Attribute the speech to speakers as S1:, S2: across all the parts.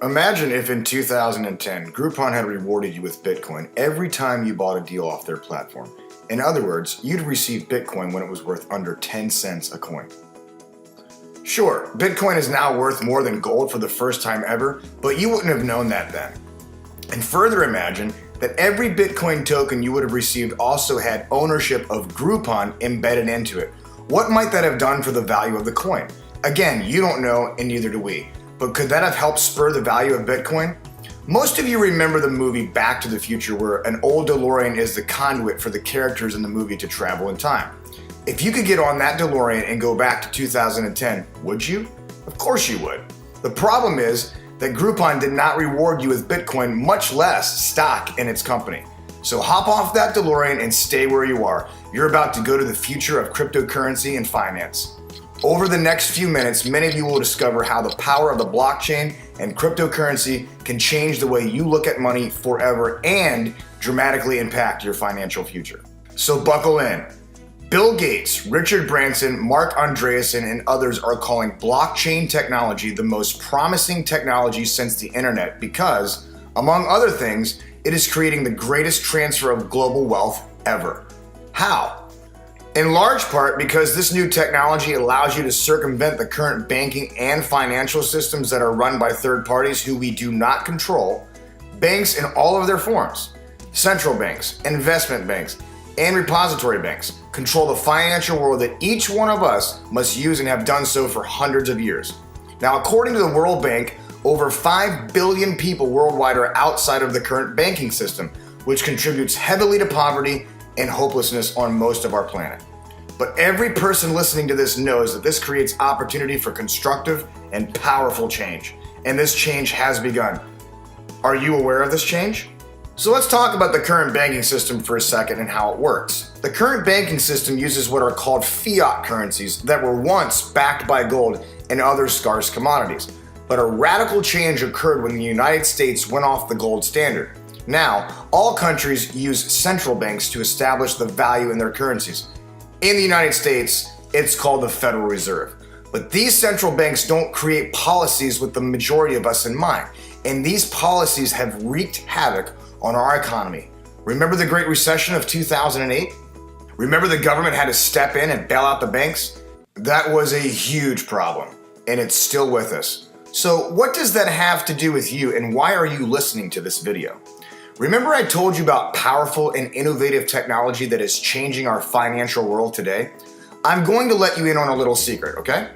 S1: Imagine if in 2010, Groupon had rewarded you with Bitcoin every time you bought a deal off their platform. In other words, you'd receive Bitcoin when it was worth under 10 cents a coin. Sure, Bitcoin is now worth more than gold for the first time ever, but you wouldn't have known that then. And further imagine that every Bitcoin token you would have received also had ownership of Groupon embedded into it. What might that have done for the value of the coin? Again, you don't know, and neither do we. But could that have helped spur the value of Bitcoin? Most of you remember the movie Back to the Future, where an old DeLorean is the conduit for the characters in the movie to travel in time. If you could get on that DeLorean and go back to 2010, would you? Of course you would. The problem is that Groupon did not reward you with Bitcoin, much less stock in its company. So hop off that DeLorean and stay where you are. You're about to go to the future of cryptocurrency and finance. Over the next few minutes, many of you will discover how the power of the blockchain and cryptocurrency can change the way you look at money forever and dramatically impact your financial future. So buckle in. Bill Gates, Richard Branson, Mark Andreessen, and others are calling blockchain technology the most promising technology since the internet because, among other things, it is creating the greatest transfer of global wealth ever. How? In large part because this new technology allows you to circumvent the current banking and financial systems that are run by third parties who we do not control, banks in all of their forms. Central banks, investment banks, and repository banks control the financial world that each one of us must use and have done so for hundreds of years. Now, according to the World Bank, over 5 billion people worldwide are outside of the current banking system, which contributes heavily to poverty and hopelessness on most of our planet. But every person listening to this knows that this creates opportunity for constructive and powerful change. And this change has begun. Are you aware of this change? So let's talk about the current banking system for a second and how it works. The current banking system uses what are called fiat currencies that were once backed by gold and other scarce commodities. But a radical change occurred when the United States went off the gold standard. Now, all countries use central banks to establish the value in their currencies. In the United States, it's called the Federal Reserve. But these central banks don't create policies with the majority of us in mind. And these policies have wreaked havoc on our economy. Remember the Great Recession of 2008? Remember the government had to step in and bail out the banks? That was a huge problem, and it's still with us. So what does that have to do with you, and why are you listening to this video? Remember I told you about powerful and innovative technology that is changing our financial world today? I'm going to let you in on a little secret, okay?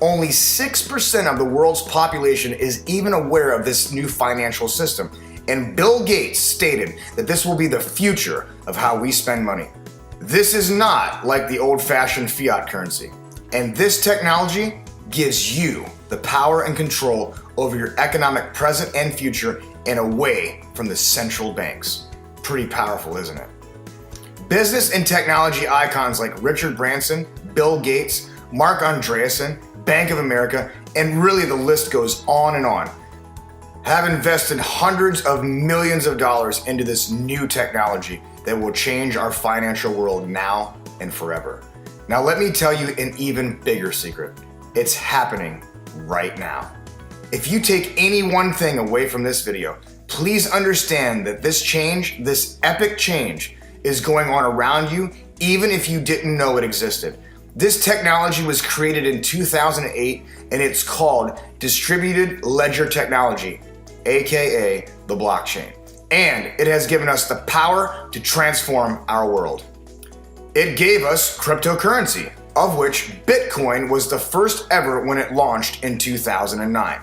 S1: Only 6% of the world's population is even aware of this new financial system, and Bill Gates stated that this will be the future of how we spend money. This is not like the old-fashioned fiat currency, and this technology gives you the power and control over your economic present and future and away from the central banks. Pretty powerful, isn't it? Business and technology icons like Richard Branson, Bill Gates, Mark Andreessen, Bank of America, and really the list goes on and on, have invested hundreds of millions of dollars into this new technology that will change our financial world now and forever. Now let me tell you an even bigger secret. It's happening right now. If you take any one thing away from this video, please understand that this change, this epic change, is going on around you even if you didn't know it existed. This technology was created in 2008 and it's called distributed ledger technology, aka the blockchain. And it has given us the power to transform our world. It gave us cryptocurrency, of which Bitcoin was the first ever when it launched in 2009.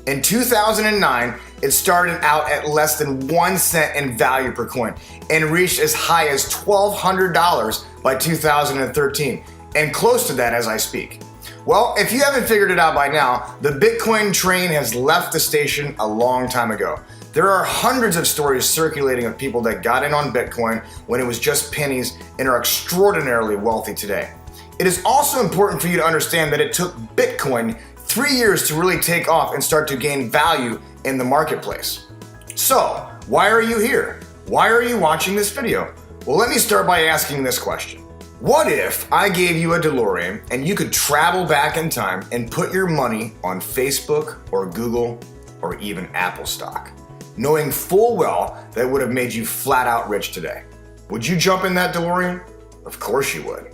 S1: In 2009, it started out at less than 1 cent in value per coin and reached as high as $1,200 by 2013, and close to that as I speak. Well, if you haven't figured it out by now, the Bitcoin train has left the station a long time ago. There are hundreds of stories circulating of people that got in on Bitcoin when it was just pennies and are extraordinarily wealthy today. It is also important for you to understand that it took Bitcoin 3 years to really take off and start to gain value in the marketplace. So, why are you here? Why are you watching this video? Well, let me start by asking this question. What if I gave you a DeLorean and you could travel back in time and put your money on Facebook or Google or even Apple stock, knowing full well that it would have made you flat out rich today. Would you jump in that DeLorean? Of course you would.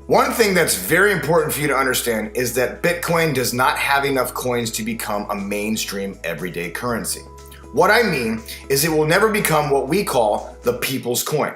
S1: One thing that's very important for you to understand is that Bitcoin does not have enough coins to become a mainstream everyday currency. What I mean is it will never become what we call the people's coin.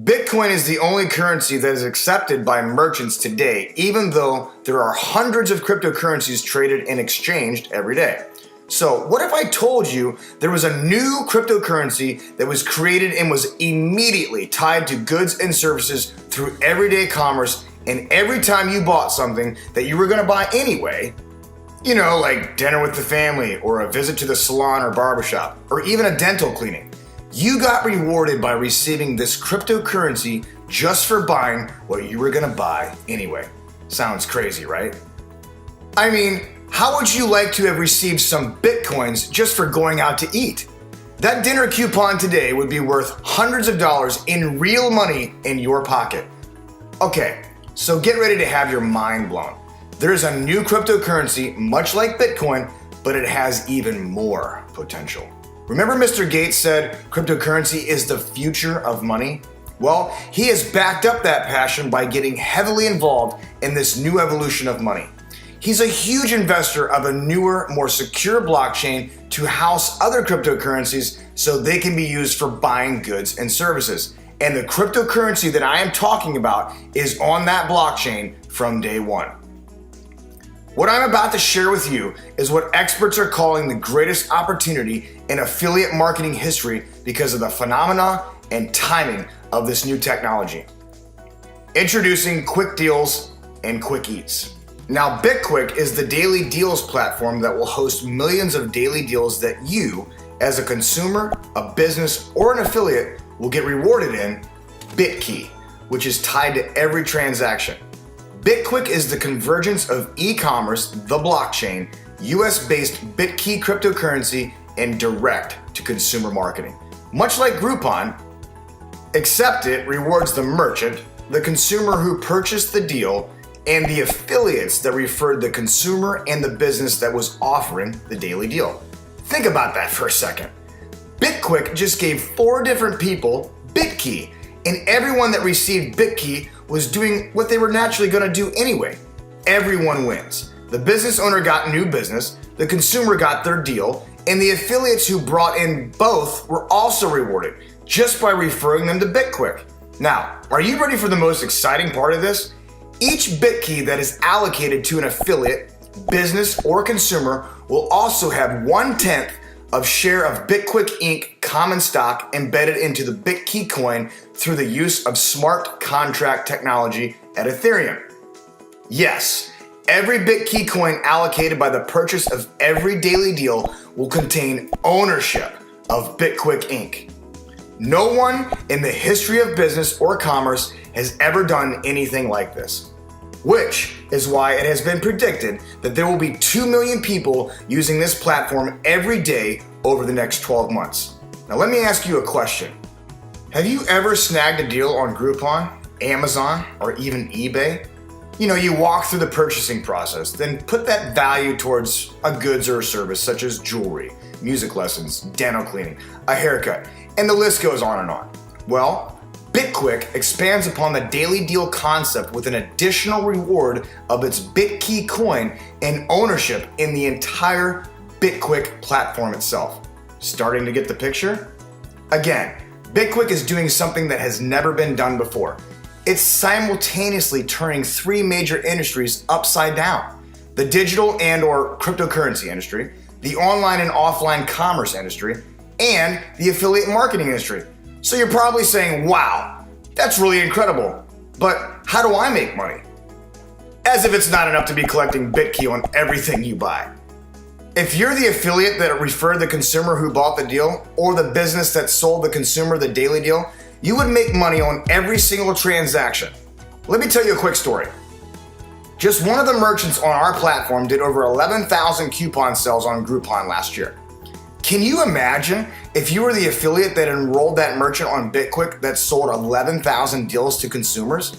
S1: Bitcoin is the only currency that is accepted by merchants today, even though there are hundreds of cryptocurrencies traded and exchanged every day. So what if I told you there was a new cryptocurrency that was created and was immediately tied to goods and services through everyday commerce, and every time you bought something that you were going to buy anyway, you know, like dinner with the family or a visit to the salon or barbershop or even a dental cleaning, you got rewarded by receiving this cryptocurrency just for buying what you were going to buy anyway. Sounds crazy, right? I mean, how would you like to have received some Bitcoins just for going out to eat? That dinner coupon today would be worth hundreds of dollars in real money in your pocket. Okay, so get ready to have your mind blown. There's a new cryptocurrency, much like Bitcoin, but it has even more potential. Remember Mr. Gates said cryptocurrency is the future of money? Well, he has backed up that passion by getting heavily involved in this new evolution of money. He's a huge investor of a newer, more secure blockchain to house other cryptocurrencies so they can be used for buying goods and services. And the cryptocurrency that I am talking about is on that blockchain from day one. What I'm about to share with you is what experts are calling the greatest opportunity in affiliate marketing history because of the phenomena and timing of this new technology. Introducing Quick Deals and Quick Eats. Now, beqyck is the daily deals platform that will host millions of daily deals that you, as a consumer, a business, or an affiliate, will get rewarded in beqyck, which is tied to every transaction. beqyck is the convergence of e-commerce, the blockchain, US-based beqyck cryptocurrency, and direct-to-consumer marketing. Much like Groupon, except it rewards the merchant, the consumer who purchased the deal, and the affiliates that referred the consumer and the business that was offering the daily deal. Think about that for a second. beqyck just gave 4 different people beqyck, and everyone that received beqyck was doing what they were naturally going to do anyway. Everyone wins. The business owner got new business, the consumer got their deal, and the affiliates who brought in both were also rewarded just by referring them to beqyck. Now, are you ready for the most exciting part of this? Each beqyck that is allocated to an affiliate, business, or consumer will also have 1/10 of share of beqyck Inc. common stock embedded into the beqyck coin through the use of smart contract technology at Ethereum. Yes, every beqyck coin allocated by the purchase of every daily deal will contain ownership of beqyck Inc. No one in the history of business or commerce has ever done anything like this, which is why it has been predicted that there will be 2 million people using this platform every day over the next 12 months. Now let me ask you a question. Have you ever snagged a deal on Groupon, Amazon, or even eBay? You know, you walk through the purchasing process, then put that value towards a goods or a service such as jewelry, music lessons, dental cleaning, a haircut, and the list goes on and on. Well, beqyck expands upon the daily deal concept with an additional reward of its beqyck coin and ownership in the entire beqyck platform itself. Starting to get the picture? Again, beqyck is doing something that has never been done before. It's simultaneously turning 3 major industries upside down: the digital and or cryptocurrency industry, the online and offline commerce industry, and the affiliate marketing industry. So you're probably saying, wow, that's really incredible, but how do I make money? As if it's not enough to be collecting beqyck on everything you buy. If you're the affiliate that referred the consumer who bought the deal, or the business that sold the consumer the daily deal, you would make money on every single transaction. Let me tell you a quick story. Just one of the merchants on our platform did over 11,000 coupon sales on Groupon last year. Can you imagine if you were the affiliate that enrolled that merchant on beqyck that sold 11,000 deals to consumers?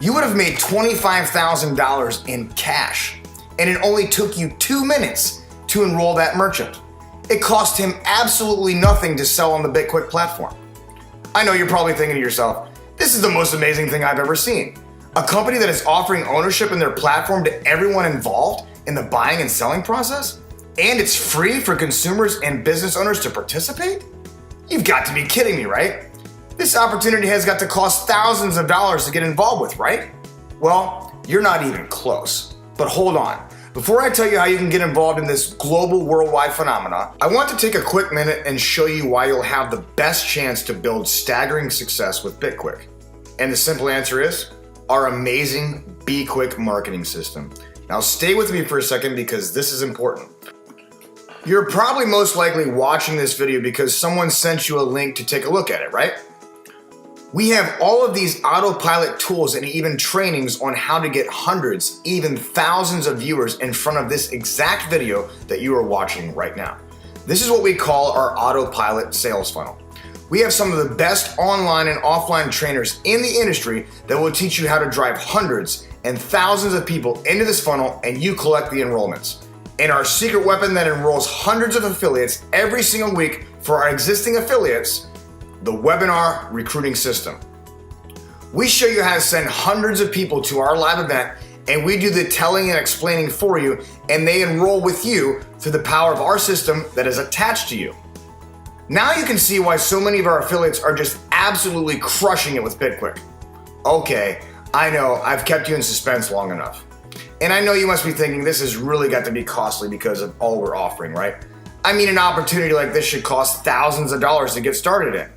S1: You would have made $25,000 in cash, and it only took you 2 minutes to enroll that merchant. It cost him absolutely nothing to sell on the beqyck platform. I know you're probably thinking to yourself, this is the most amazing thing I've ever seen. A company that is offering ownership in their platform to everyone involved in the buying and selling process? And it's free for consumers and business owners to participate? You've got to be kidding me, right? This opportunity has got to cost thousands of dollars to get involved with, right? Well, you're not even close. But hold on. Before I tell you how you can get involved in this global worldwide phenomena, I want to take a quick minute and show you why you'll have the best chance to build staggering success with beqyck. And the simple answer is our amazing beqyck marketing system. Now stay with me for a second because this is important. You're probably most likely watching this video because someone sent you a link to take a look at it, right? We have all of these autopilot tools and even trainings on how to get hundreds, even thousands of viewers in front of this exact video that you are watching right now. This is what we call our autopilot sales funnel. We have some of the best online and offline trainers in the industry that will teach you how to drive hundreds and thousands of people into this funnel and you collect the enrollments. And our secret weapon that enrolls hundreds of affiliates every single week for our existing affiliates, the webinar recruiting system. We show you how to send hundreds of people to our live event and we do the telling and explaining for you and they enroll with you through the power of our system that is attached to you. Now you can see why so many of our affiliates are just absolutely crushing it with beqyck. Okay, I know I've kept you in suspense long enough. And I know you must be thinking this has really got to be costly because of all we're offering, right? I mean, an opportunity like this should cost thousands of dollars to get started in.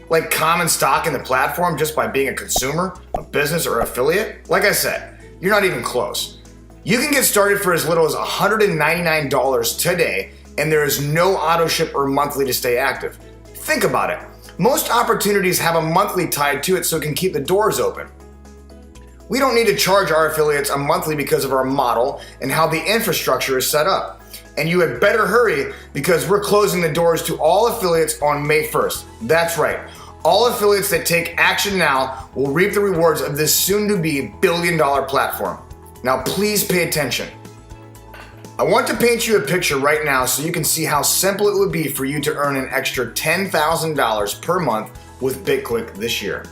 S1: Like common stock in the platform just by being a consumer, a business, or affiliate? Like I said, you're not even close. You can get started for as little as $199 today, and there is no auto ship or monthly to stay active. Think about it. Most opportunities have a monthly tied to it so it can keep the doors open. We don't need to charge our affiliates a monthly because of our model and how the infrastructure is set up. And you had better hurry because we're closing the doors to all affiliates on May 1st. That's right. All affiliates that take action now will reap the rewards of this soon-to-be billion-dollar platform. Now please pay attention. I want to paint you a picture right now so you can see how simple it would be for you to earn an extra $10,000 per month with beqyck this year.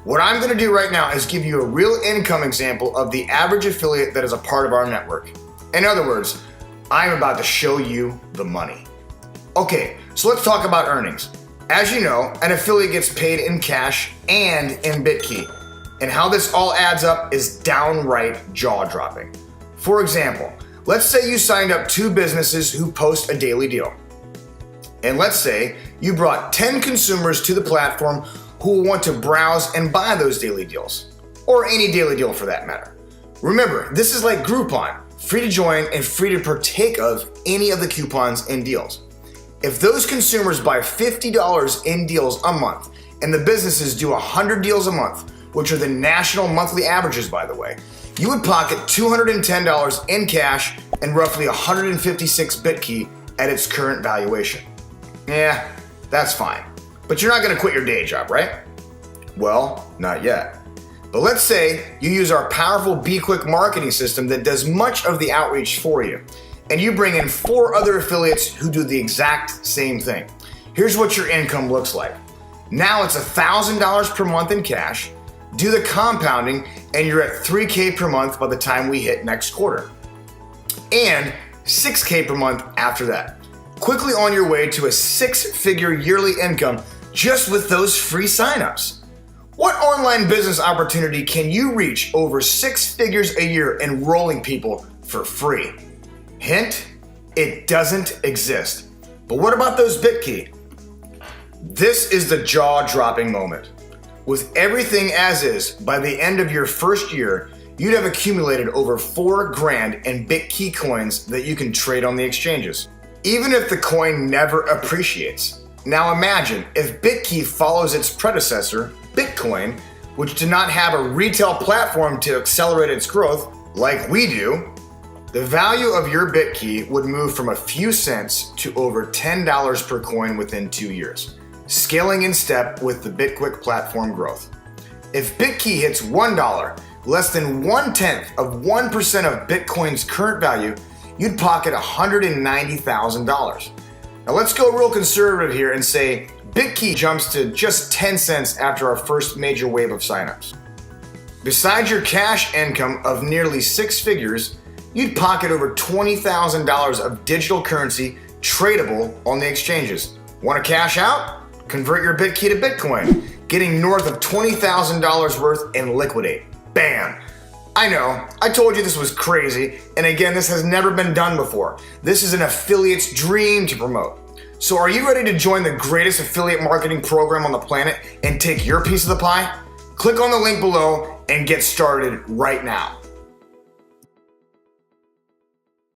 S1: What I'm going to do right now is give you a real income example of the average affiliate that is a part of our network. In other words, I'm about to show you the money. Okay, so let's talk about earnings. As you know, an affiliate gets paid in cash and in beqyck, and how this all adds up is downright jaw-dropping. For example, let's say you signed up 2 businesses who post a daily deal. And let's say you brought 10 consumers to the platform who will want to browse and buy those daily deals, or any daily deal for that matter. Remember, this is like Groupon, free to join and free to partake of any of the coupons and deals. If those consumers buy $50 in deals a month, and the businesses do 100 deals a month, which are the national monthly averages by the way, you would pocket $210 in cash and roughly 156 beqyck at its current valuation. Yeah, that's fine. But you're not gonna quit your day job, right? Well, not yet. But let's say you use our powerful beqyck marketing system that does much of the outreach for you, and you bring in 4 other affiliates who do the exact same thing. Here's what your income looks like. Now it's $1,000 per month in cash. Do the compounding and you're at $3,000 per month by the time we hit next quarter. And $6,000 per month after that. Quickly on your way to a 6-figure yearly income just with those free signups. What online business opportunity can you reach over 6 figures a year enrolling people for free? Hint, it doesn't exist. But what about those beqyck? This is the jaw-dropping moment. With everything as is, by the end of your first year, you'd have accumulated over $4,000 in beqyck coins that you can trade on the exchanges, even if the coin never appreciates. Now imagine if beqyck follows its predecessor, Bitcoin, which did not have a retail platform to accelerate its growth like we do. The value of your beqyck would move from a few cents to over $10 per coin within 2 years, scaling in step with the beqyck platform growth. If beqyck hits $1, less than 1/10 of 1% of Bitcoin's current value, you'd pocket $190,000. Now let's go real conservative here and say beqyck jumps to just 10 cents after our first major wave of signups. Besides your cash income of nearly 6 figures, you'd pocket over $20,000 of digital currency tradable on the exchanges. Want to cash out? Convert your beqyck to Bitcoin, getting north of $20,000 worth and liquidate. Bam! I know, I told you this was crazy, and again, this has never been done before. This is an affiliate's dream to promote. So are you ready to join the greatest affiliate marketing program on the planet and take your piece of the pie? Click on the link below and get started right now.